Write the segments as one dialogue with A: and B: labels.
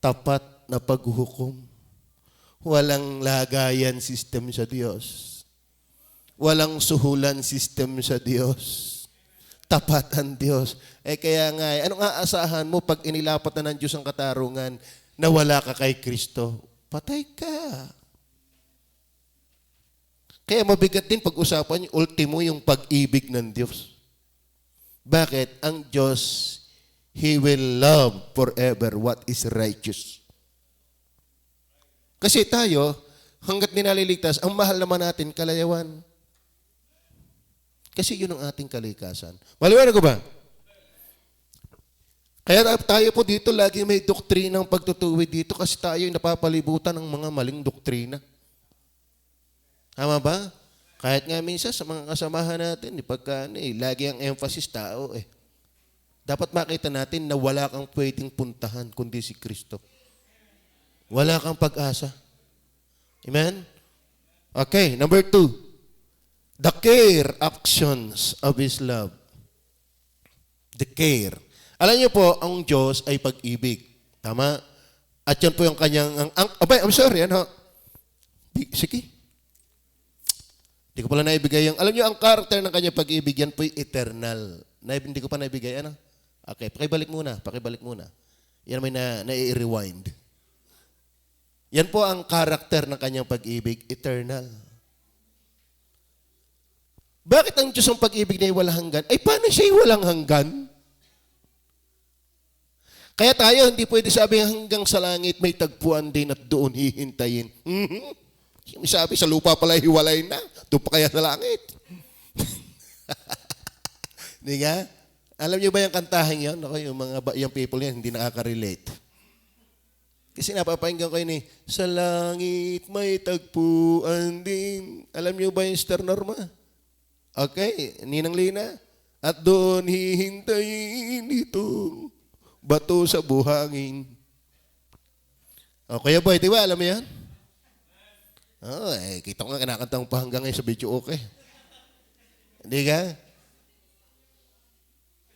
A: tapat na paghuhukom. Walang lagayan system sa Diyos. Walang suhulan system sa Diyos. Tapat ang Diyos. Kaya nga, anong aasahan mo pag inilapat na ng Diyos ang katarungan na wala ka kay Kristo? Patay ka. Kaya mabigat din pag-usapan yung ultimo yung pag-ibig ng Diyos. Bakit? Ang Diyos, He will love forever what is righteous. Kasi tayo, hanggat ninaliligtas, ang mahal naman natin, kalayawan. Kasi yun ang ating kalikasan. Maliwanag ko ba? Kaya tayo po dito, lagi may doktrinang pagtutuwid dito kasi tayo yung napapalibutan ng mga maling doktrina. Tama ba? Kahit nga minsan sa mga kasamahan natin, lagi ang emphasis tao Dapat makita natin na wala kang pwedeng puntahan kundi si Kristo. Wala kang pag-asa. Amen? Okay, number 2. The care actions of His love. The care. Alam niyo po, ang Diyos ay pag-ibig. Tama? At yan po yung kanyang... I'm sorry, ano? Sige. Hindi ko pala naibigay yung... Alam niyo, ang karakter ng kanyang pag-ibig, yan po yung eternal. Hindi ko pa naibigay, ano? Okay, pakibalik muna. Yan may na-rewind. Yan po ang karakter ng kanyang pag-ibig, eternal. Bakit ang Diyos ang pag-ibig na walang hanggan? Paano siya walang hanggan? Kaya tayo hindi pwede sabi hanggang sa langit may tagpuan din at doon hihintayin. Sabi sa lupa pala hiwalay na. Doon pa kaya sa langit. Di nga? Alam niyo ba yung kantahan yun? Ako, yung mga young people yan, hindi nakaka-relate. Kasi napapahinggan ko yun sa langit may tagpuan din. Alam niyo ba yung Sister Norma? Okay, Ninang Lina. At doon hihintayin itong bato sa buhangin. Kuya Boy, di ba? Alam mo yan? Kita ko nga kinakanta mo pa hanggang ngayon sa video okay. Hindi ka?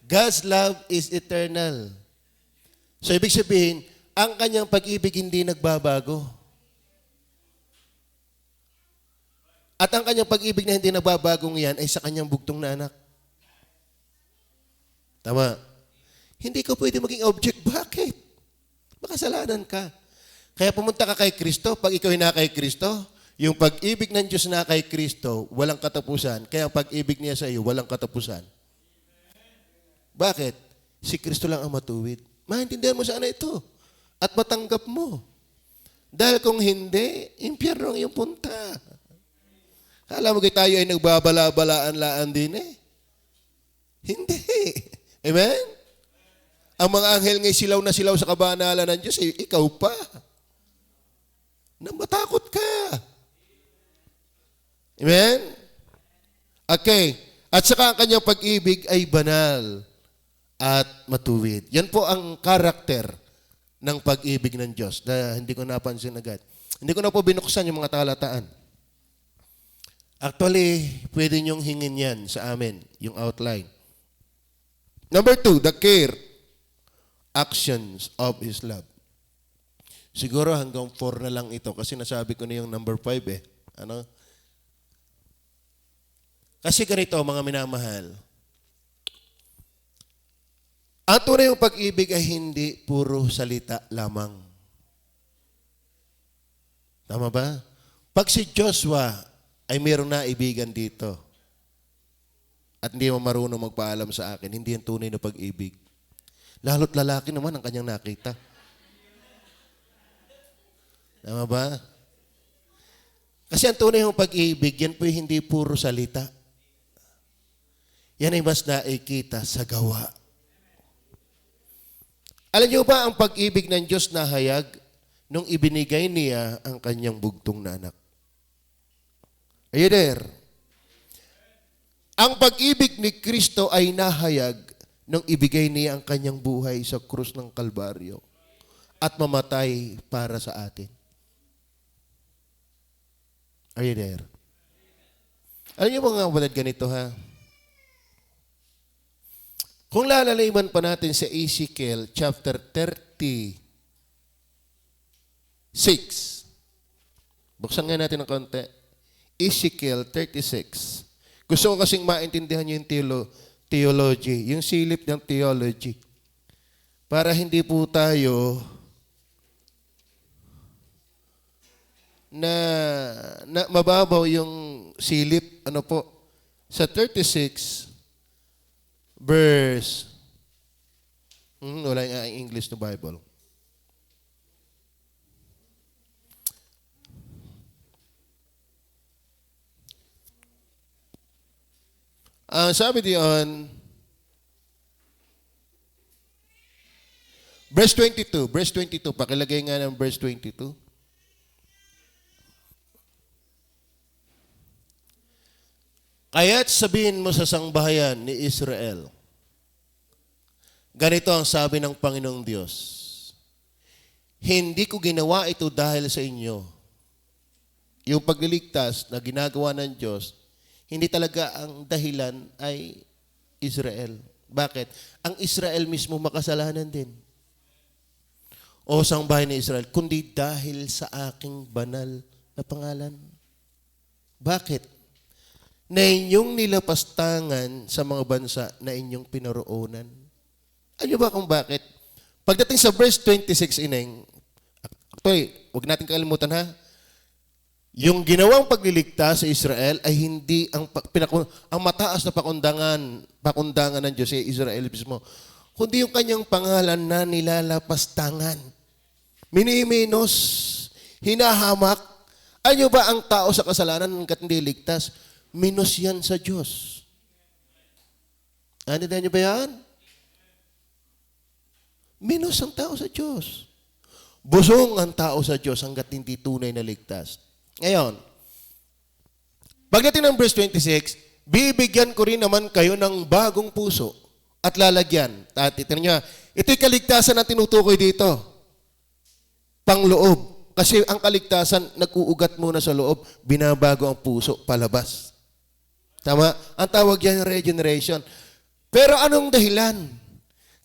A: God's love is eternal. So, ibig sabihin, ang kanyang pag-ibig hindi nagbabago. At ang kanyang pag-ibig na hindi nagbabagong yan ay sa kanyang bugtong na anak. Tama. Hindi ka pwede maging object. Bakit? Makasalanan ka. Kaya pumunta ka kay Kristo. Pag ikaw na kay Kristo, yung pag-ibig ng Diyos na kay Kristo, walang katapusan. Kaya ang pag-ibig niya sa iyo, walang katapusan. Bakit? Si Kristo lang ang matuwid. Maintindihan mo sana ito. At matanggap mo. Dahil kung hindi, impyerno ang iyong punta. Alam mo kayo tayo ay nagbabala-balaan-laan din Hindi. Amen? Ang mga anghel ngay silaw na silaw sa kabanalan ng Diyos, ikaw pa. Nang matakot ka. Amen? Okay. At saka ang kanyang pag-ibig ay banal at matuwid. Yan po ang karakter ng pag-ibig ng Diyos na hindi ko napansin agad. Hindi ko na po binuksan yung mga talataan. Actually, pwede niyong hingin yan sa amin, yung outline. Number 2, the care actions of His love. Siguro hanggang 4 na lang ito kasi nasabi ko na yung number 5 Ano? Kasi ganito, mga minamahal. Ang tunay yung pag-ibig ay hindi puro salita lamang. Tama ba? Pag si Joshua ay mayroong naibigan dito at hindi mo marunong magpaalam sa akin, hindi yan tunay na pag-ibig. Lalo't lalaki naman ang kanyang nakita. Tama ba? Kasi ang tunay yung pag-ibig, yan po hindi puro salita. Yan ay mas nakikita sa gawa. Alam niyo ba ang pag-ibig ng Diyos na hayag nung ibinigay niya ang kanyang bugtong na anak? Are you there? Ang pag-ibig ni Kristo ay nahayag nung ibigay niya ang kanyang buhay sa krus ng Kalbaryo at mamatay para sa atin. Are you there? Alam niyo mga kapatid, ganito Kung lalaliman pa natin sa Ezekiel chapter 30, Buksan nga natin ng konti. Ezekiel 36. Gusto ko kasing maintindihan yung theology, yung silip ng theology. Para hindi po tayo na mababaw yung silip, sa 36 verse, wala yung English na Bible. Sabi diyon, verse 22, pakilagay nga ng verse 22. Kaya't sabihin mo sa sangbahayan ni Israel, ganito ang sabi ng Panginoong Diyos, hindi ko ginawa ito dahil sa inyo. Yung pagliligtas na ginagawa ng Diyos, hindi talaga ang dahilan ay Israel. Bakit? Ang Israel mismo makasalanan din. O sangbahay ni Israel, kundi dahil sa aking banal na pangalan. Bakit? Na inyong nilapastangan sa mga bansa na inyong pinaroonan. Ano ba kung bakit? Pagdating sa verse 26, actually, huwag natin kalimutan ha, yung ginawang pagliligtas sa Israel ay hindi ang mataas na pakundangan ng Diyos sa Israel mismo, kundi yung kanyang pangalan na nilalapastangan. Miniminos, hinahamak. Ano ba ang tao sa kasalanan hanggat hindi ligtas? Minus yan sa Diyos. Ano niyo ba yan? Minus ang tao sa Diyos. Busong ang tao sa Diyos hanggat hindi tunay na ligtas. Ngayon, pagdating ng verse 26, bibigyan ko rin naman kayo ng bagong puso at lalagyan. At ito niya, ito'y kaligtasan na tinutukoy dito. Pangloob. Kasi ang kaligtasan, nag-uugat muna sa loob, binabago ang puso, palabas. Tama? Ang tawag yan regeneration. Pero anong dahilan?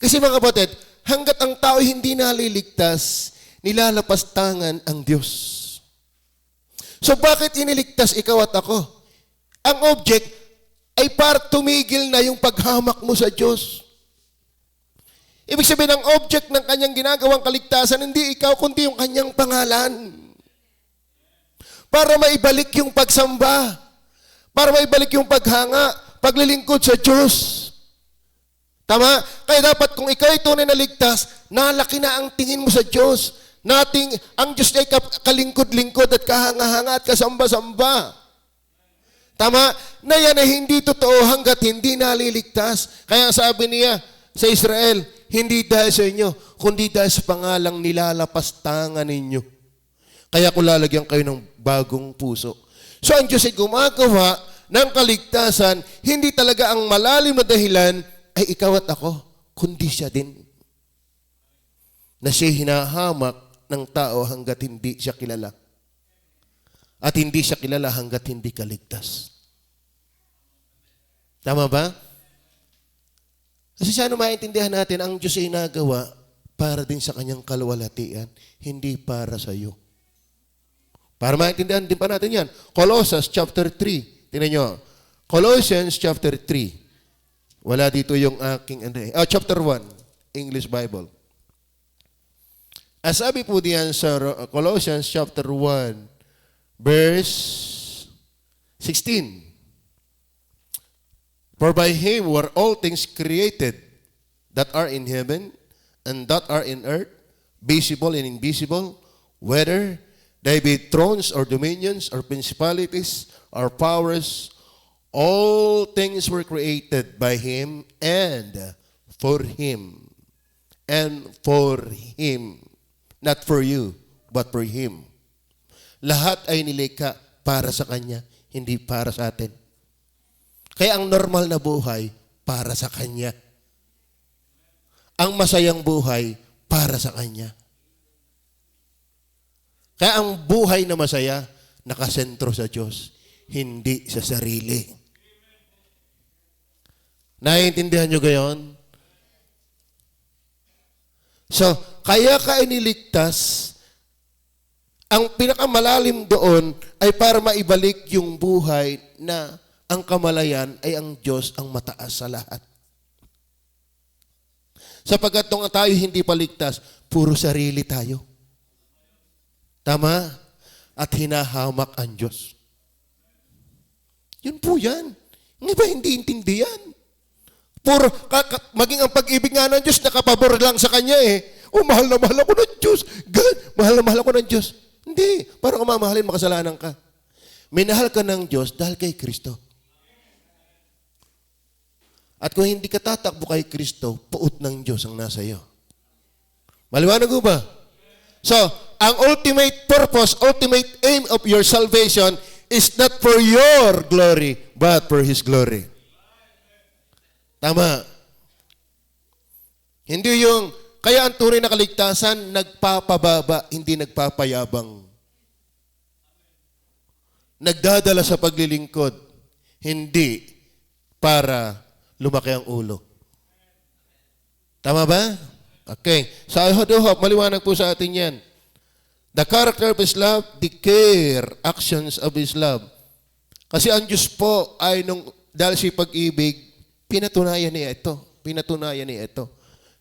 A: Kasi mga kapatid, hanggat ang tao hindi naliligtas, nilalapastangan ang Diyos. So bakit iniligtas ikaw at ako? Ang object ay para tumigil na yung paghamak mo sa Diyos. Ibig sabihin, ang object ng kanyang ginagawang kaligtasan, hindi ikaw, kundi yung kanyang pangalan. Para maibalik yung pagsamba. Para maibalik yung paghanga, paglilingkod sa Diyos. Tama? Kaya dapat kung ikaw ay tunay na ligtas, nalaki na ang tingin mo sa Diyos. Ang Diyos ay kalingkod-lingkod at kahanga-hanga at kasamba-samba. Tama? Na yan ay hindi totoo hanggat hindi naliligtas. Kaya sabi niya sa Israel, hindi dahil sa inyo, kundi dahil sa pangalang nilalapastangan ninyo. Kaya ko lalagyan kayo ng bagong puso. So ang Diyos ay gumagawa ng kaligtasan, hindi talaga ang malalim na dahilan ay ikaw at ako, kundi siya din. Na siya hinahamak ng tao hanggat hindi siya kilala. At hindi siya kilala hanggat hindi kaligtas. Tama ba? Kasi sana maintindihan natin, ang Diyos ay nagawa para din sa kanyang kaluwalhatian, hindi para sa iyo. Para maintindihan din pa natin yan. Colossians chapter 3. Tingnan nyo. Colossians chapter 3. Wala dito yung aking, chapter 1, English Bible. Sabi po diyan sa Colossians chapter 1, verse 16. For by Him were all things created that are in heaven and that are in earth, visible and invisible, whether they be thrones or dominions or principalities or powers, all things were created by Him and for Him. And for Him. Not for you, but for Him. Lahat ay nilikha para sa Kanya, hindi para sa atin. Kaya ang normal na buhay, para sa Kanya. Ang masayang buhay, para sa Kanya. Kaya ang buhay na masaya, nakasentro sa Diyos, hindi sa sarili. Naiintindihan nyo gayon? So, kaya ka iniligtas, Ang pinakamalalim doon ay para maibalik yung buhay na ang kamalayan ay ang Diyos ang mataas sa lahat. Sapagkat nung tayo hindi paligtas, puro sarili tayo. Tama? At hinahamak ang Diyos. Yun po yan. Ang iba hindi intindihan. Puro, maging ang pag-ibig nga ng Diyos, nakapabor lang sa Kanya eh. Oh, mahal na mahal ako ng Diyos. God, mahal na mahal ako ng Diyos. Hindi. Parang kung mamahalin, makasalanan ka. Minahal ka ng Diyos dahil kay Kristo. At kung hindi ka tatakbo kay Kristo, puot ng Diyos ang nasa iyo. Maliwanag ko ba? So, ang ultimate purpose, ultimate aim of your salvation is not for your glory, but for His glory. Tama. Hindi yung, kaya ang tunay na kaligtasan, nagpapababa, hindi nagpapayabang. Nagdadala sa paglilingkod, hindi para lumaki ang ulo. Tama ba? Okay. So I hope, maliwanag po sa atin yan. The character of His love, the care, actions of His love. Kasi ang Diyos po ay dahil sa pag-ibig, pinatunayan niya ito. Pinatunayan niya ito.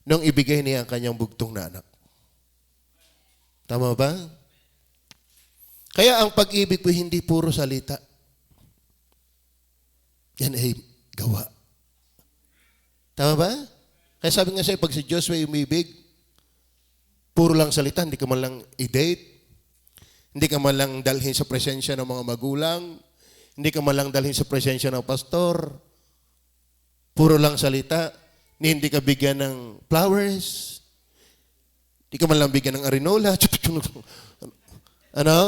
A: Nung ibigay niya ang kanyang bugtong na anak. Tama ba? Kaya ang pag-ibig po hindi puro salita. Yan ay gawa. Tama ba? Kaya sabi nga sa'yo, pag si Joshua umibig, puro lang salita, hindi ka man lang i-date, hindi ka man lang dalhin sa presensya ng mga magulang, hindi ka man lang dalhin sa presensya ng pastor, puro lang salita, hindi ka bigyan ng flowers, hindi ka man lang bigyan ng arinola, ano?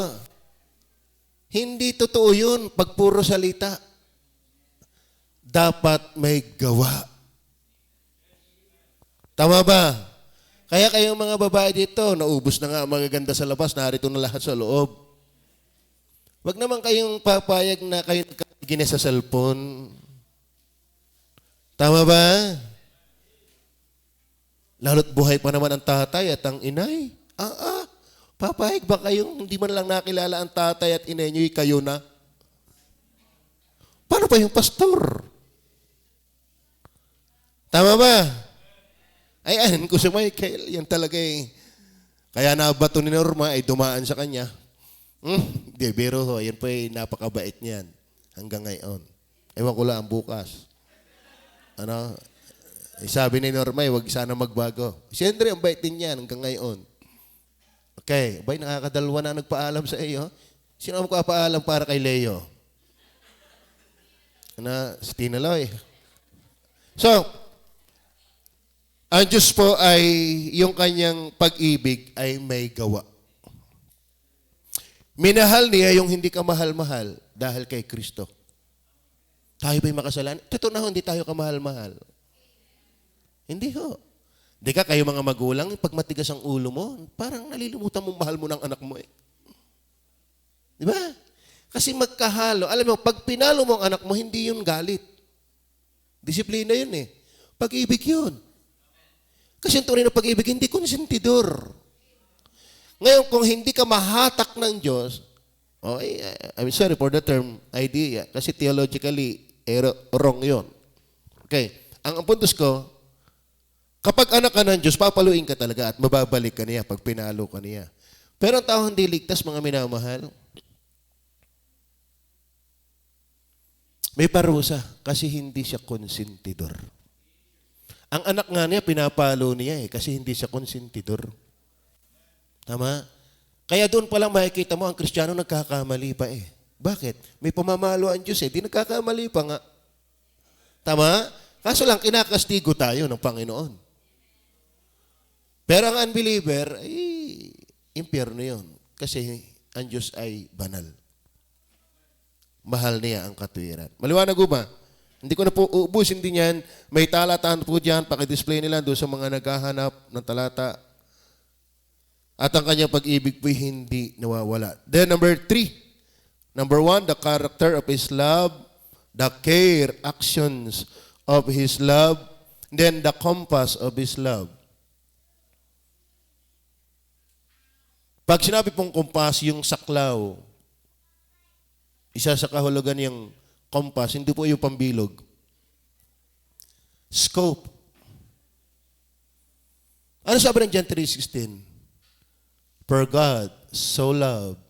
A: Hindi totoo yun pag puro salita. Dapat may gawa. Tama ba? Kaya kayong mga babae dito, naubos na nga ang magaganda sa labas, narito na lahat sa loob. Wag naman kayong papayag na kayo nagkagine sa cellphone. Tama ba? Lalo't buhay pa naman ang tatay at ang inay. Papayag ba kayong hindi man lang nakilala ang tatay at inay nyo, kayo na? Paano pa yung pastor? Tama ba? Ay, anin ko si Michael, yan talaga eh. Kaya nabato ni Norma ay dumaan sa kanya. Di, biro ho, yan po ay napakabait niyan. Hanggang ngayon. Ewan ko lang bukas. Ano? Sabi ni Norma, wag sana magbago. Siyempre, ang bait din yan hanggang ngayon. Okay, bay, nakakadalwa na nagpaalam sa iyo. Sino ang magpapaalam para kay Leo? Si Tina Loy. So, ang Diyos po ay, yung kanyang pag-ibig ay may gawa. Minahal niya yung hindi ka mahal-mahal dahil kay Kristo. Tayo ba'y makasalanan? Totoo na hindi tayo kamahal-mahal. Hindi ho. Di ka kayo mga magulang, pag matigas ang ulo mo, parang nalilimutan mong mahal mo ng anak mo eh. Di ba? Kasi magkahalo. Alam mo, pag pinalo mo ang anak mo, hindi yun galit. Disiplina yun eh. Pag-ibig yun. Kasi yung tunay na pag-ibig, hindi konsentidor. Ngayon, kung hindi ka mahatak ng Diyos, I'm sorry for the term, idea, kasi theologically, wrong yun. Okay. Ang puntos ko, kapag anak ka ng Diyos, papaluin ka talaga at mababalik ka niya pag pinalo ka niya. Pero ang tao hindi ligtas, mga minamahal, may parusa kasi hindi siya konsentidor. Ang anak nga niya, pinapalo niya kasi hindi siya konsentidor. Tama? Kaya doon pa lang makikita mo, ang Kristiyano nagkakamali pa eh. Bakit? May pamamalo ang Diyos di nagkakamali pa nga. Tama? Kaso lang, kinakastigo tayo ng Panginoon. Pero ang unbeliever, impyerno yun. Kasi ang Diyos ay banal. Mahal niya ang katuwiran. Maliwanag ko ba? Hindi ko na po uubusin din yan. May talatahan po dyan. Pakidisplay nila doon sa mga naghahanap ng talata. At ang kanyang pag-ibig po hindi nawawala. Then number 3. Number 1, the character of His love. The care, actions of His love. Then the compass of His love. Pag sinabi pong kompas, yung saklaw, isa sa kahulugan yung kompas, hindi po yung pambilog. Scope. Ano sabi ng John 3:16? For God so loved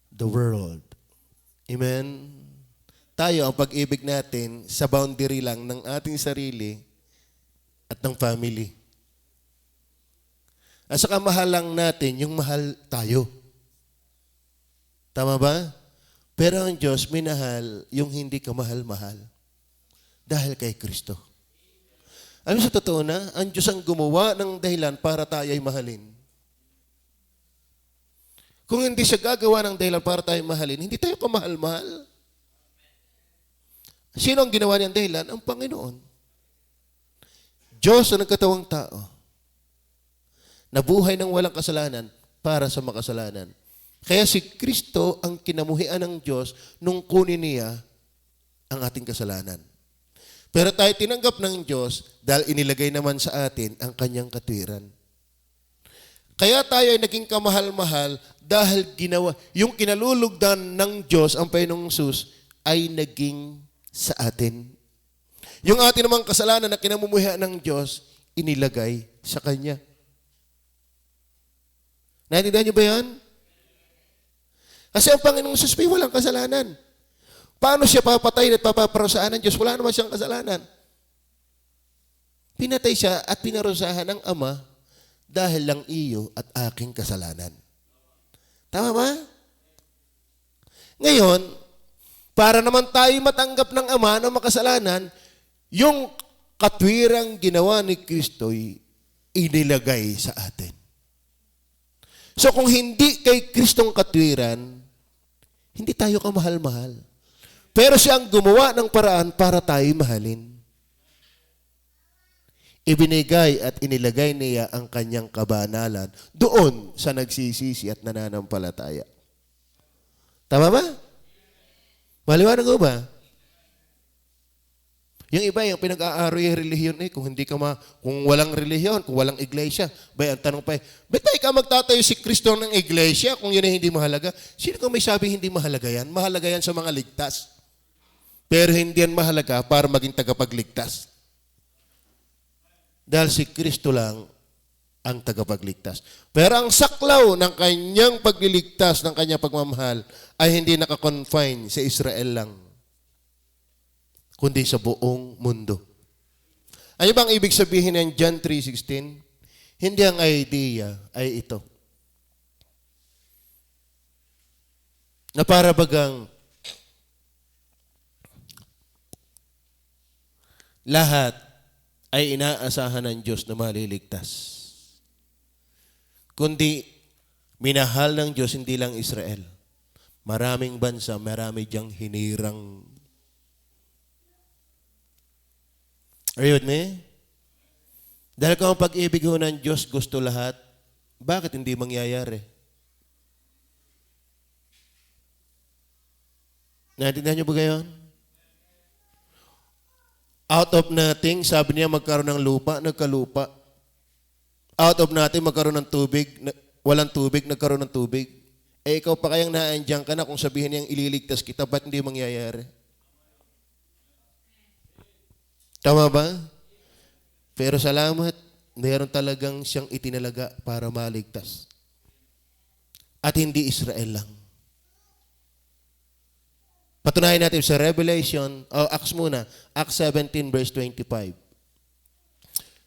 A: the world. Amen? Tayo, ang pag-ibig natin sa boundary lang ng ating sarili at ng family. At saka mahal lang natin yung mahal tayo. Tama ba? Pero ang Diyos minahal yung hindi ka mahal-mahal dahil kay Kristo. Ano sa totoo na? Ang Diyos ang gumawa ng dahilan para tayo ay mahalin. Kung hindi siya gagawa ng dahilan para tayo mahalin, hindi tayo kamahal-mahal. Sino ang ginawa niyang dahilan? Ang Panginoon. Diyos na nagkatawang tao. Nabuhay ng walang kasalanan para sa makasalanan. Kaya si Kristo ang kinamuhian ng Diyos nung kunin niya ang ating kasalanan. Pero tayo tinanggap ng Diyos dahil inilagay naman sa atin ang kanyang katwiran. Kaya tayo ay naging kamahal-mahal dahil ginawa, yung kinalulugdan ng Diyos, ang Panginoong Hesus, ay naging sa atin. Yung atin namang kasalanan na kinamumuhian ng Diyos, inilagay sa Kanya. Naintindihan niyo ba yan? Kasi ang Panginoong Hesus may walang kasalanan. Paano siya papatay at papaparusaan ng Diyos? Wala naman siyang kasalanan. Pinatay siya at pinarusahan ng Ama dahil lang iyo at aking kasalanan. Tama ba? Ngayon, para naman tayo matanggap ng Ama na makasalanan, yung katwirang ginawa ni Kristo'y inilagay sa atin. So kung hindi kay Kristong katwiran, hindi tayo kamahal-mahal. Pero siya ang gumawa ng paraan para tayo mahalin. Ibinigay at inilagay niya ang kanyang kabanalan doon sa nagsisisi at nananampalataya. Tama ba? Maliwanag ko ba? Yung iba, yung pinag-aaroy yung relihiyon kung hindi ka kung walang relihiyon, kung walang iglesia, ang tanong pa ba't tayo ka magtatayo si Kristo ng iglesia kung yun ay hindi mahalaga? Sino kung may sabi hindi mahalaga yan? Mahalaga yan sa mga ligtas. Pero hindi yan mahalaga para maging tagapagligtas. Dahil si Kristo lang ang tagapagligtas. Pero ang saklaw ng kanyang pagliligtas, ng kanyang pagmamahal, ay hindi nakakonfine sa Israel lang, kundi sa buong mundo. Ano bang ibig sabihin ng John 3:16? Hindi ang idea ay ito. Na para bagang lahat ay inaasahan ng Diyos na maliligtas. Kundi minahal ng Diyos hindi lang Israel. Maraming bansa, marami diyang hinirang. Are you with me? Dahil kung ang pag-ibig ho ng Diyos gusto lahat, bakit hindi mangyayari? Naintindihan niyo ba gayon? Out of nothing, sabi niya magkaroon ng lupa, nagkalupa. Out of nothing, magkaroon ng tubig, walang tubig, nagkaroon ng tubig. Ikaw pa kayang naandyan ka na kung sabihin niyang ililigtas kita, ba't hindi mangyayari? Tama ba? Pero salamat, mayroon talagang siyang itinalaga para maligtas. At hindi Israel lang. Patunayan natin sa Revelation, Acts muna, Acts 17 verse 25.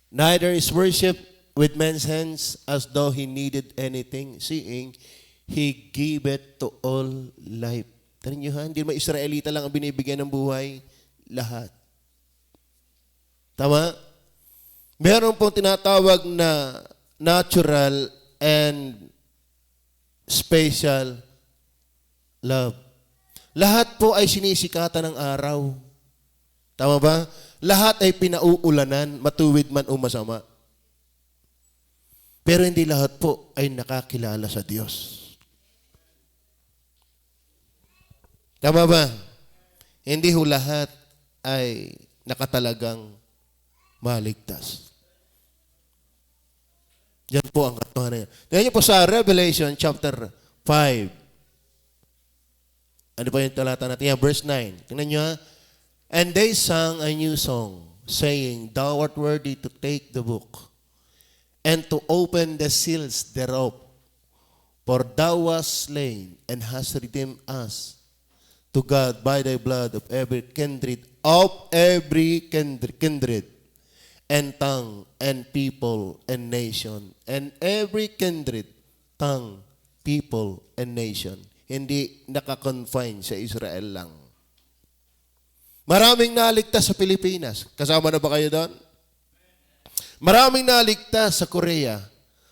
A: Neither is worship with men's hands as though he needed anything, seeing he gave it to all life. Tanin niyo ha, hindi naman Israelita lang ang binibigyan ng buhay, lahat. Tama? Meron pong tinatawag na natural and special love. Lahat po ay sinisikatan ng araw. Tama ba? Lahat ay pinauulanan, matuwid man o masama. Pero hindi lahat po ay nakakilala sa Diyos. Tama ba? Hindi ho lahat ay nakatalagang maligtas. Yan po ang katotohanan niya. Tingnan niyo po sa Revelation chapter 5. Ano pa yung talata natin? Yeah, verse 9. Tingnan niyo ha. And they sang a new song, saying, Thou art worthy to take the book, and to open the seals thereof. For thou wast slain, and hast redeemed us to God by thy blood of every kindred, and tongue, and people, and nation, and every kindred, tongue, people, and nation. Hindi nakakonfine sa Israel lang. Maraming naligtas sa Pilipinas. Kasama na ba kayo doon? Maraming naligtas sa Korea.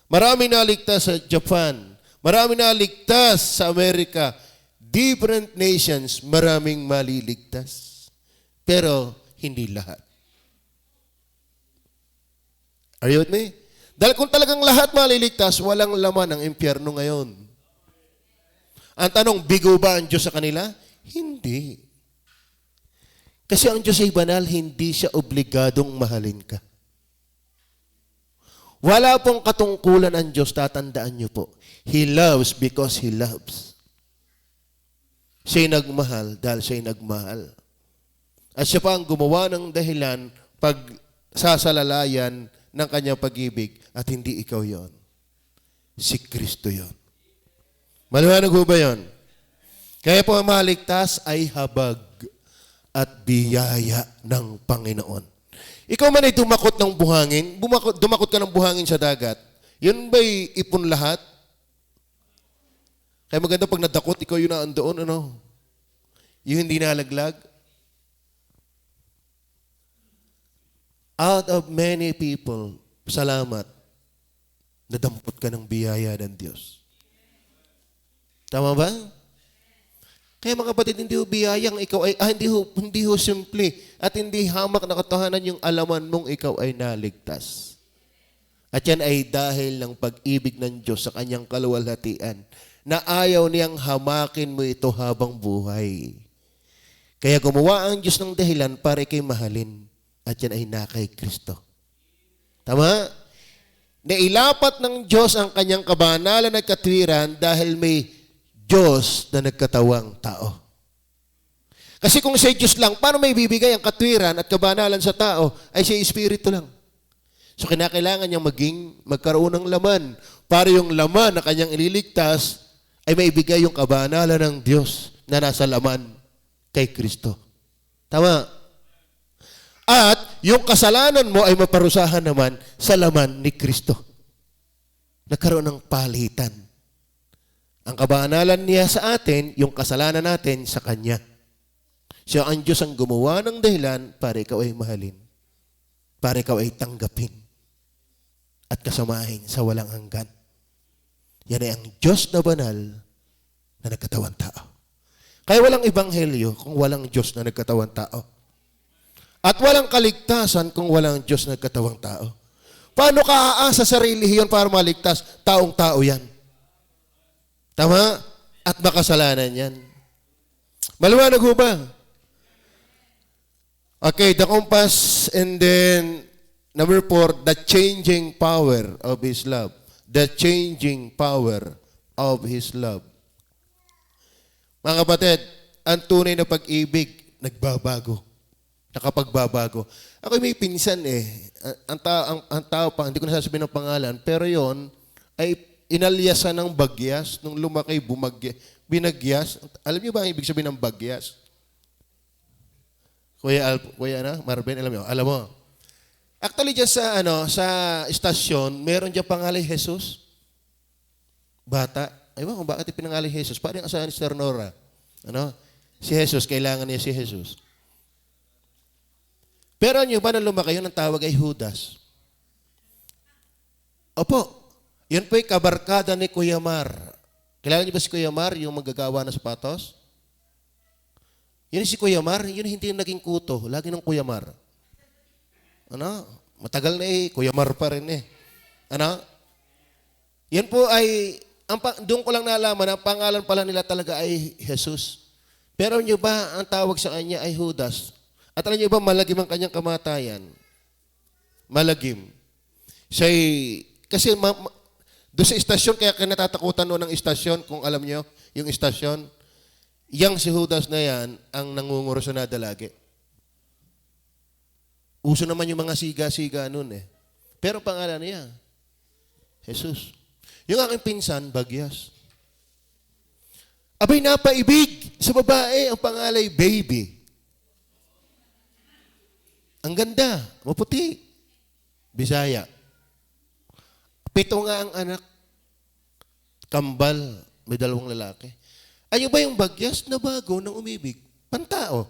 A: Maraming naligtas sa Japan. Maraming naligtas sa Amerika. Different nations, maraming maliligtas. Pero hindi lahat. Are you with me? Dahil kung talagang lahat maliligtas, walang laman ang impyerno ngayon. Ang tanong, bigo ba ang Diyos sa kanila? Hindi. Kasi ang Diyos ay banal, hindi siya obligadong mahalin ka. Wala pong katungkulan ang Diyos, tatandaan niyo po. He loves because He loves. Siya'y nagmahal dahil siya'y nagmahal. At siya pa ang gumawa ng dahilan pag sasalalayan ng kanyang pag-ibig at hindi ikaw yon. Si Kristo yon. Maliwanag ho ba yon? Kaya po ang maligtas ay habag at biyaya ng Panginoon. Ikaw man ay dumakot ng buhangin, dumakot ka ng buhangin sa dagat, yun ba'y ipon lahat? Kaya maganda pag nadakot, ikaw yun na andoon, ano? Yung hindi nalaglag. Out of many people, salamat, nadampot ka ng biyaya ng Diyos. Tama ba? Kaya mga kapatid, hindi ho biyayang ikaw ay, hindi ho simple at hindi hamak na katotohanan yung alaman mong ikaw ay naligtas. At yan ay dahil ng pag-ibig ng Diyos sa kanyang kaluwalhatian na ayaw niyang hamakin mo ito habang buhay. Kaya gumawa ang Diyos ng dahilan para ikay mahalin at yan ay na kay Kristo. Tama? Nailapat ng Diyos ang kanyang kabanalan at katwiran dahil may Diyos na nagkatawang tao. Kasi kung siya Diyos lang, paano may bibigay ang katwiran at kabanalan sa tao? Ay siya Espiritu lang. So kinakailangan niyang magkaroon ng laman para yung laman na kanyang ililigtas ay maibigay yung kabanalan ng Diyos na nasa laman kay Kristo. Tama? At yung kasalanan mo ay maparusahan naman sa laman ni Kristo. Nagkaroon ng palitan. Ang kabanalan niya sa atin, yung kasalanan natin sa Kanya. Siya ang Diyos ang gumawa ng dahilan para ikaw ay mahalin. Para ikaw ay tanggapin. At kasamahin sa walang hanggan. Yan ay ang Diyos na banal na nagkatawang tao. Kaya walang ebanghelyo kung walang Diyos na nagkatawang tao. At walang kaligtasan kung walang Diyos na nagkatawang tao. Paano ka aasa sa relihiyon para maligtas? Taong-tao yan. Tama? At makasalanan yan. Maliwanag ho ba? Okay, the compass, and then number 4, the changing power of His love. The changing power of His love. Mga kapatid, ang tunay na pag-ibig, nagbabago. Nakapagbabago. Ako may pinsan eh. Ang tao pa, hindi ko nasasabihin ng pangalan, pero yon ay inalyasan ng bagyas, nung lumaki, binagyas. Alam niyo ba ang ibig sabihin ng bagyas? Kuya Marvin, alam mo. Actually, dyan sa istasyon, meron dyan pangalan Jesus. Bata. Ewan kung bakit ipinangalan Jesus. Parang asahan ni Sister Nora. Si Jesus, kailangan niya si Jesus. Pero niyo ba nang lumaki yun, ang tawag ay Judas? Opo. Yun po'y kabarkada ni Kuya Mar. Kilala niyo ba si Kuya Mar, yung magagawa ng sapatos? Yun si Kuya Mar, yun hindi yung naging kuto. Lagi ng Kuya Mar. Matagal na Kuya Mar pa rin eh. Yan po ay, doon ko lang nalaman, ang pangalan pala nila talaga ay Jesus. Pero niyo ba, ang tawag sa kanya ay Judas? At alam niyo ba, malagim ang kanyang kamatayan? Malagim. Kasi doon sa istasyon, kaya kinatatakutan noon ng istasyon, kung alam nyo, yung istasyon, yang si Judas na yan, ang nangungursunada lagi. Uso naman yung mga siga-siga noon eh. Pero pangalan niya, Jesus. Yung aking pinsan, Bagyas. Abay, napaibig sa babae, ang pangalay, Baby. Ang ganda, maputi. Bisaya. 7 nga ang anak. Kambal, may 2 lalaki. Ayun ba yung Bagyas na bago ng umibig? Pantao.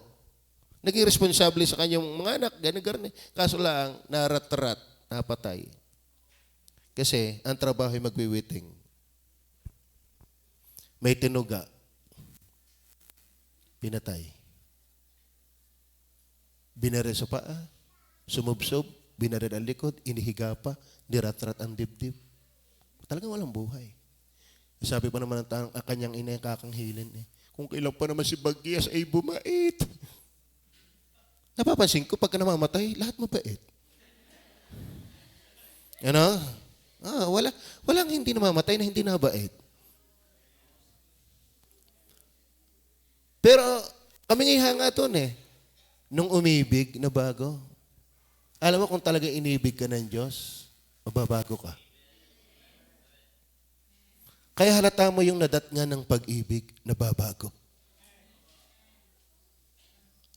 A: Naging responsable sa kanyang mga anak, gano'n. Kaso lang, narat-rat, napatay. Kasi ang trabaho ay magwiwiting. May tinuga. Pinatay. Binaril sa paa, sumubsob, binaril ang likod, inihiga pa, nirat-rat ang dibdib. Talagang walang buhay. Sabi pa naman ang kanyang ina yung kakanghilin eh. Kung kailan pa naman si Bagyas ay bumait. Napapansin ko, pagka namamatay, lahat mabait. Ano? Walang hindi namamatay na hindi nabait. Pero kami nga doon eh. Nung umibig na bago. Alam mo kung talaga inibig ka ng Diyos, mababago ka. Kaya halata mo yung nadatnga ng pag-ibig, nababago.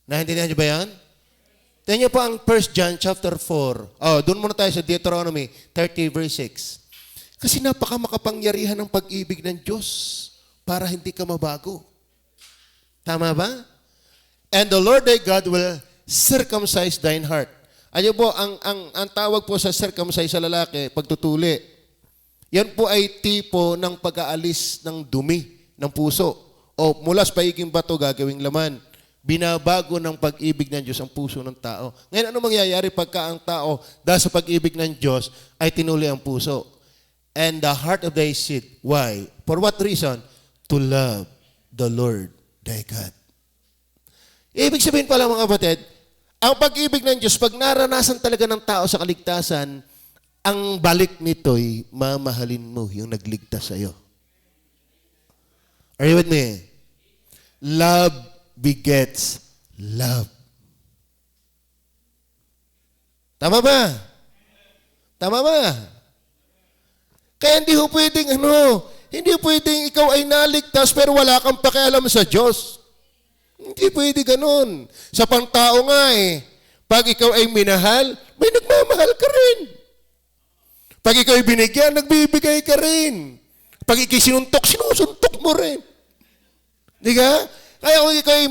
A: Naintindihan niyo ba yan? Tingnan niyo po ang 1 John chapter 4. Doon muna tayo sa Deuteronomy 30 verse 6. Kasi napakamakapangyarihan ng pag-ibig ng Diyos para hindi ka mabago. Tama ba? And the Lord thy God will circumcise thine heart. Ano po, ang tawag po sa circumcise sa lalaki, pagtutuli. Yan po ay tipo ng pag-aalis ng dumi ng puso. O mula sa pagiging bato gagawing laman. Binabago ng pag-ibig ng Diyos ang puso ng tao. Ngayon, ano mangyayari pagka ang tao dahil sa pag-ibig ng Diyos ay tinuli ang puso? And the heart of thy seed. Why? For what reason? To love the Lord thy God. Ibig sabihin pala mga kapatid, ang pag-ibig ng Diyos, pag naranasan talaga ng tao sa kaligtasan, ang balik nito'y mamahalin mo yung nagligtas sa'yo. Are you with me? Love begets love. Tama ba? Tama ba? Kaya hindi ho pwedeng hindi pwedeng ikaw ay naligtas pero wala kang pakialam sa Diyos. Hindi pwede ganun. Sa pantao nga pag ikaw ay minahal, may nagmamahal ka rin. Pag ikaw ay binigyan, nagbibigay ka rin. Pag ikaw sinuntok, sinusuntok mo rin. Di ka? Kaya kung ikaw ay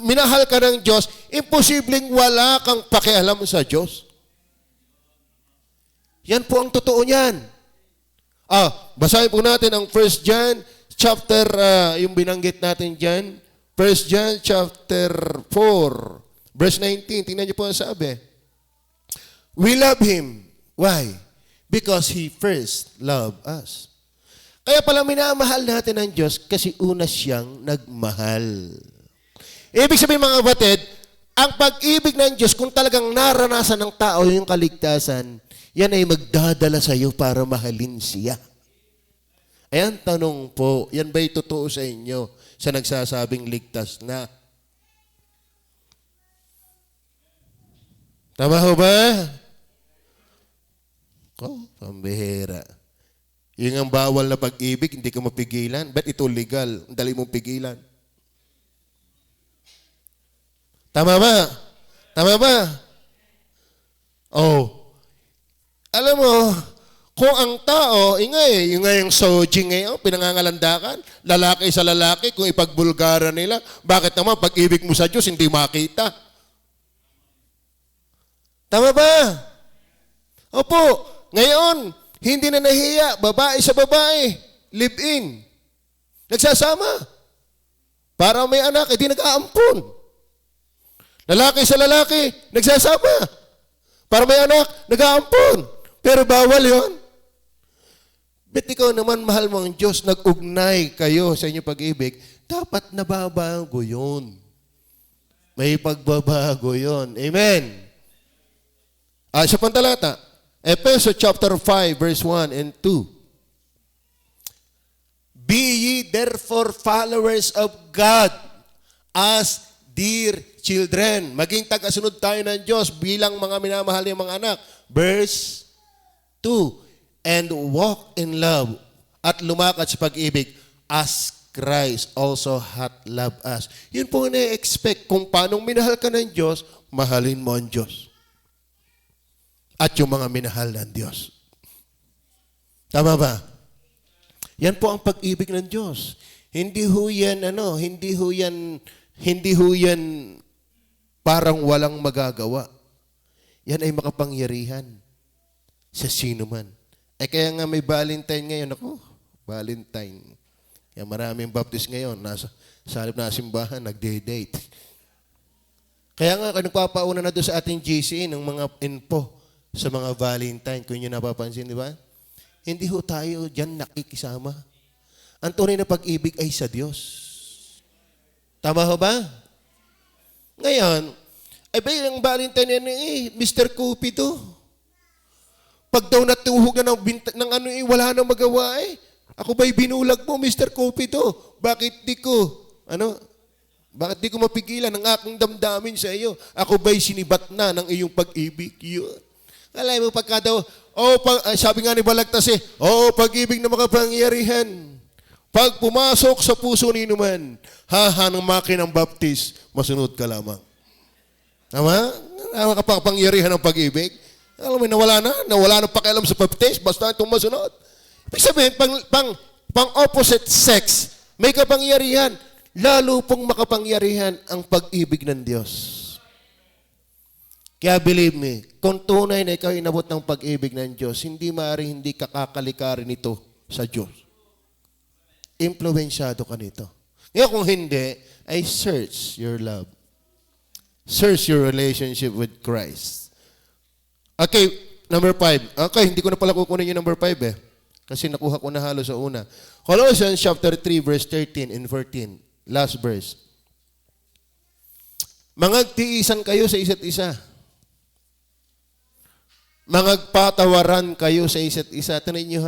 A: minahal ka ng Diyos, imposibleng wala kang pakialam sa Diyos. Yan po ang totoo niyan. Basahin po natin ang 1 John chapter, yung binanggit natin dyan. 1 John chapter 4, verse 19. Tingnan niyo po ang sabi. We love Him. Why? Because He first loved us. Kaya pala minamahal natin ang Diyos kasi una siyang nagmahal. Ibig sabihin mga kapatid, ang pag-ibig ng Diyos, kung talagang naranasan ng tao yung kaligtasan, yan ay magdadala sa iyo para mahalin siya. Ayan, tanong po, yan ba'y totoo sa inyo sa nagsasabing ligtas na? Tama ho ba? Pambihira. Yung ang bawal na pag-ibig, hindi ka mapigilan. Ba't ito legal? Ang dali mong pigilan. Tama ba? Tama ba? Alam mo, kung ang tao, yung sojing ngayon, pinangangalandakan, lalaki sa lalaki, kung ipagbulgara nila, bakit naman pag-ibig mo sa Diyos, hindi makita? Tama ba? Opo. Ngayon, hindi na nahiya, babae sa babae, live-in. Nagsasama. Para may anak, hindi nag-aampon. Lalaki sa lalaki, nagsasama. Para may anak, nag-aampon. Pero bawal yon. Bet ikaw naman, mahal mo ang Diyos, nag-ugnay kayo sa inyong pag-ibig, dapat nababago yun. May pagbabago yon. Amen. Sa pantalata, Ephesians chapter 5, verse 1 and 2. Be ye therefore followers of God as dear children. Maging tagasunod tayo ng Diyos bilang mga minamahal ng mga anak. Verse 2. And walk in love at lumakad sa pag-ibig as Christ also hath loved us. Yun po na-expect kung paano minahal ka ng Diyos, mahalin mo ang Diyos. At yung mga minahal ng Diyos. Tama ba? Yan po ang pag-ibig ng Diyos. Hindi ho yan parang walang magagawa. Yan ay makapangyarihan sa sino man. Kaya nga may Valentine ngayon. Ako, Valentine. Kaya maraming baptist ngayon. Sa halip na simbahan, nagde-date. Kaya nga, nagpapauna na doon sa ating GC ng mga info sa mga Valentine. Kung nyo napapansin, di ba? Hindi ho tayo dyan nakikisama. Ang tunay na pag-ibig ay sa Diyos. Tama ho ba? Ngayon, ang Valentine yan Mr. Cupido. Pag daw natuhog na wala nang magawa Ako ba'y binulag mo, Mr. Cupido? Bakit di ko mapigilan ang aking damdamin sa iyo? Ako ba'y sinibat na ng iyong pag-ibig? Yun. Alam mo, pagka daw, sabi nga ni Balagtas pag-ibig na makapangyarihan. Pag pumasok sa puso ni naman, ng makinang baptist, masunod ka lamang. Tama? Makapangyarihan ng pag-ibig. Alam mo, nawala na pakialam sa baptist, basta itong masunod. Ibig sabihin, pang opposite sex, may kapangyarihan. Lalo pong makapangyarihan ang pag-ibig ng Diyos. Kaya believe me, kung tunay na ikaw inabot ng pag-ibig ng Diyos, hindi kakakalikarin ito sa Diyos. Impluwensyado ka nito. Ngayon kung hindi, ay search your love. Search your relationship with Christ. Okay, number 5. Okay, hindi ko na pala kukunin yung number 5 Kasi nakuha ko na halos sa una. Colossians chapter 3, verse 13 and 14. Last verse. Mangagtiisan kayo sa isa't isa. Mangagpatawaran kayo sa isa't isa. Tanay niyo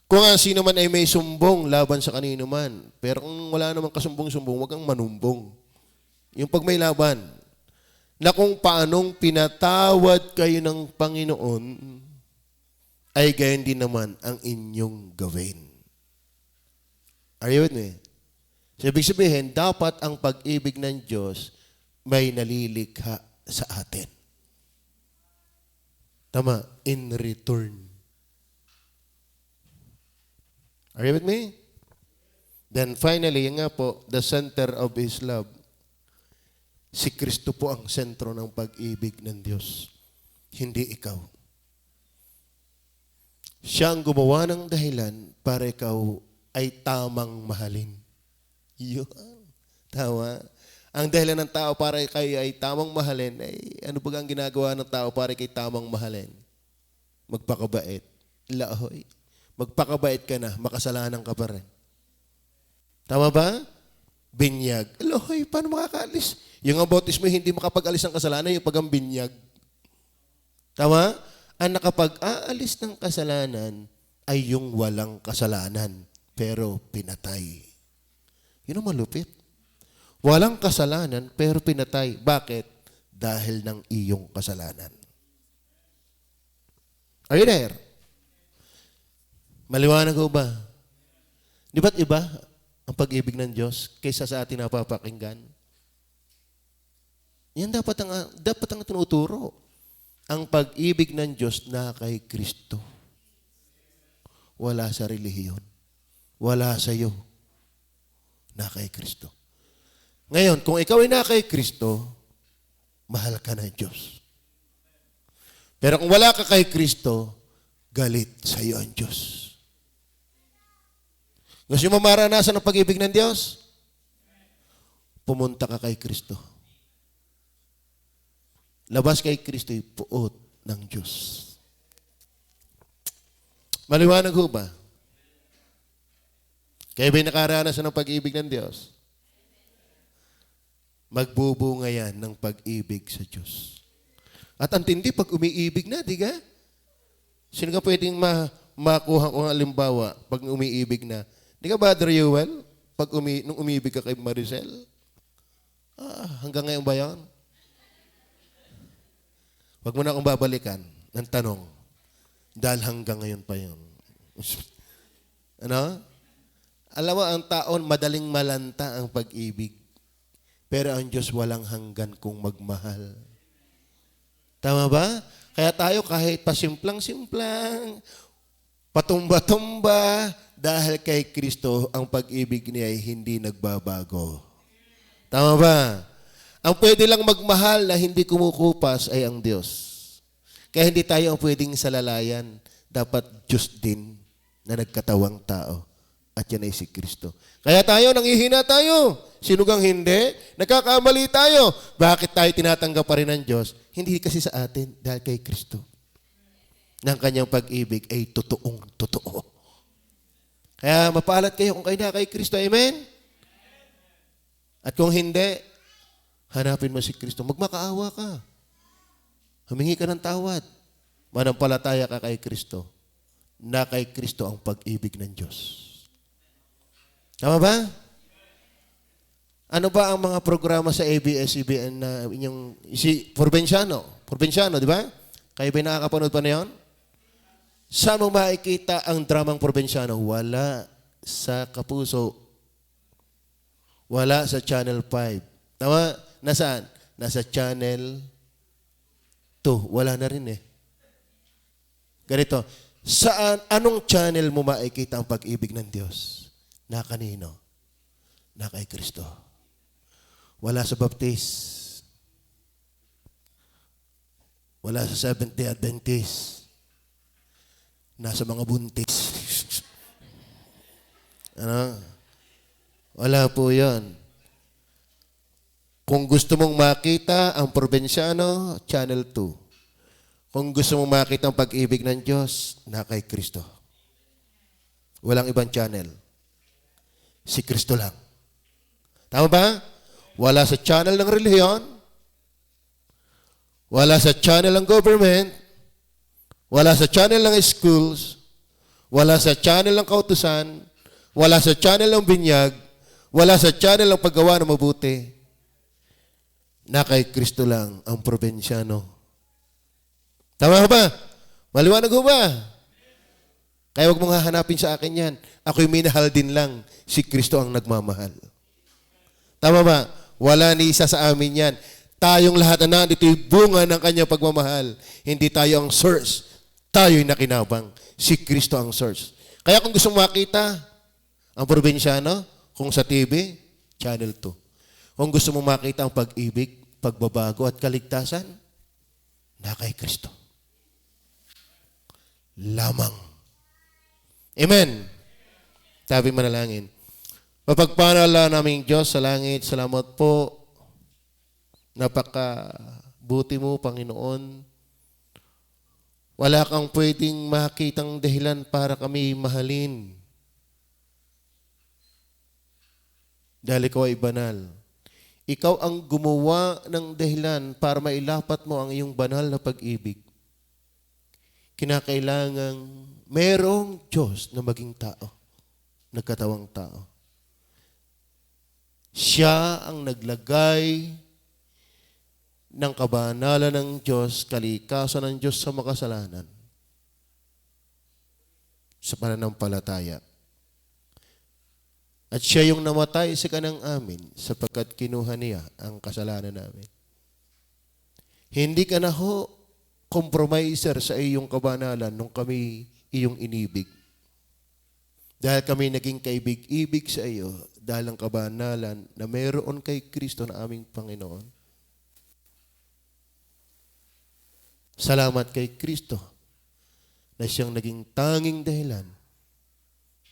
A: Kung ang sino man ay may sumbong laban sa kanino man. Pero kung wala namang kasumbong-sumbong, huwag kang manumbong. Yung pag may laban, na kung paanong pinatawad kayo ng Panginoon, ay gayon din naman ang inyong gawin. Are you with me? So, ibig sabihin, dapat ang pag-ibig ng Diyos may nalilikha sa atin. Tama, in return. Are you with me? Then finally, yun nga po, the center of His love. Si Kristo po ang sentro ng pag-ibig ng Diyos. Hindi ikaw. Siya ang gumawa ng dahilan para ikaw ay tamang mahalin. Yun. Tawa. Ang dahilan ng tao para kayo ay tamang mahalin, ay ano ba ang ginagawa ng tao para kay tamang mahalin? Magpakabait. Lahoy. Magpakabait ka na, makasalanan ka pa rin. Tama ba? Binyag. Lahoy, paano makakaalis? Yung ang bautismo hindi makapag-alis ng kasalanan, yung pag ang binyag. Tama? Ang nakapag-aalis ng kasalanan ay yung walang kasalanan, pero pinatay. Yun ang malupit. Walang kasalanan, pero pinatay. Bakit? Dahil ng iyong kasalanan. Are you there? Maliwanag ko ba? Di ba't iba ang pag-ibig ng Diyos kaysa sa ating napapakinggan? Yan dapat ang tinuturo. Ang pag-ibig ng Diyos na kay Kristo. Wala sa relihiyon. Wala sa iyo. Na kay Kristo. Ngayon, kung ikaw ay na kay Kristo, mahal ka ng Diyos. Pero kung wala ka kay Kristo, galit sa iyo ang Diyos. Gusto mo maranasan ang pag-ibig ng Diyos? Pumunta ka kay Kristo. Labas kay Kristo ay puot ng Diyos. Maliwanag ho ba? Kaya ba'y nakaranasan ng pag-ibig ng Diyos? Magbubunga yan ng pag-ibig sa Diyos. At ang tindi pag umiibig na, di ka? Sino ka pwedeng makuha ko ng halimbawa pag umiibig na? Di ka, Brother Yuel? Nung umiibig ka kay Maricel? Hanggang ngayon ba yan? Huwag mo na akong babalikan ng tanong. Dahil hanggang ngayon pa yun. Ano? Alam mo, ang taon, madaling malanta ang pag-ibig. Pero ang Diyos walang hanggan kung magmahal. Tama ba? Kaya tayo kahit pasimplang-simplang, patumba-tumba, dahil kay Kristo, ang pag-ibig niya ay hindi nagbabago. Tama ba? Ang pwede lang magmahal na hindi kumukupas ay ang Diyos. Kaya hindi tayo ang pwedeng salalayan. Dapat Diyos din na nagkatawang tao. At yan ay si Kristo. Kaya tayo, nanghihina tayo. Sino kang hindi? Nagkakamali tayo. Bakit tayo tinatanggap pa rin ng Diyos? Hindi kasi sa atin, dahil kay Kristo. Ng kanyang pag-ibig ay totoong totoo. Kaya mapaalat kayo kung kayo na kay Kristo. Amen? At kung hindi, hanapin mo si Kristo. Magmakaawa ka. Humingi ka ng tawad. Manampalataya ka kay Kristo. Na kay Kristo ang pag-ibig ng Diyos. Tama ba? Ano ba ang mga programa sa ABS-CBN na inyong Provinciano, di ba? Kayo ba nakakapanood pa na yun? Saan mo makikita ang dramang Provinciano? Wala sa Kapuso. Wala sa Channel 5. Tama? Nasaan? Nasa Channel 2. Wala na rin eh. Ganito. Saan, anong channel mo makikita ang pag-ibig ng Diyos? Na kanino? Na kay Kristo. Wala sa Baptist. Wala sa Seventh-day Adventist. Nasa mga buntis. Ano? Wala po yan. Kung gusto mong makita ang Provinciano, Channel 2. Kung gusto mong makita ang pag-ibig ng Diyos, na kay Kristo. Walang ibang channel. Si Kristo lang. Tama ba? Wala sa channel ng relihiyon. Wala sa channel ng government. Wala sa channel ng schools. Wala sa channel ng kautusan. Wala sa channel ng binyag. Wala sa channel ng paggawa ng mabuti. Na kay Kristo lang ang Provinciano. Tama ba? Maliwanag ho ba? Kaya huwag mong hahanapin sa akin yan. Ako'y minahal din lang. Si Kristo ang nagmamahal. Tama ba? Wala ni isa sa amin yan. Tayong lahat na nandito'y bunga ng kanyang pagmamahal. Hindi tayo ang source. Tayo'y nakinabang. Si Kristo ang source. Kaya kung gusto makita ang Provinciano, kung sa TV, Channel 2. Kung gusto mong makita ang pag-ibig, pagbabago at kaligtasan, na kay Kristo. Lamang. Amen. Sabi manalangin. Mapagpanala naming Diyos sa langit, salamat po. Napakabuti mo, Panginoon. Wala kang pwedeng makitang dahilan para kami mahalin. Dahil ikaw ay banal. Ikaw ang gumawa ng dahilan para mailapat mo ang iyong banal na pag-ibig. Kinakailangang merong Diyos na maging tao, nagkatawang tao. Siya ang naglagay ng kabanalan ng Diyos, kalikasan ng Diyos sa makasalanan sa pananampalataya. At siya yung namatay sa kanang amin sapagkat kinuha niya ang kasalanan namin. Hindi ka na ho compromiser sa iyong kabanalan nung kami iyong inibig. Dahil kami naging kaibig-ibig sa iyo dahil ang kabanalan na mayroon kay Kristo na aming Panginoon. Salamat kay Kristo na siyang naging tanging dahilan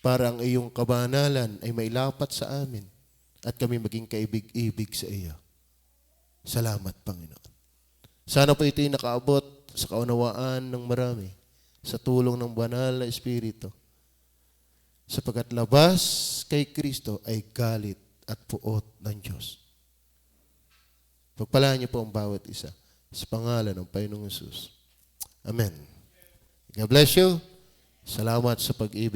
A: para ang iyong kabanalan ay mailapat sa amin at kami maging kaibig-ibig sa iyo. Salamat, Panginoon. Sana po ito'y nakaabot sa kaunawaan ng marami sa tulong ng banal na Espiritu. Sapagkat labas kay Kristo ay galit at puot ng Diyos. Pagpalaan niyo po ang bawat isa. Sa pangalan ng Panginoong Jesus. Amen. God bless you. Salamat sa pag-ibig.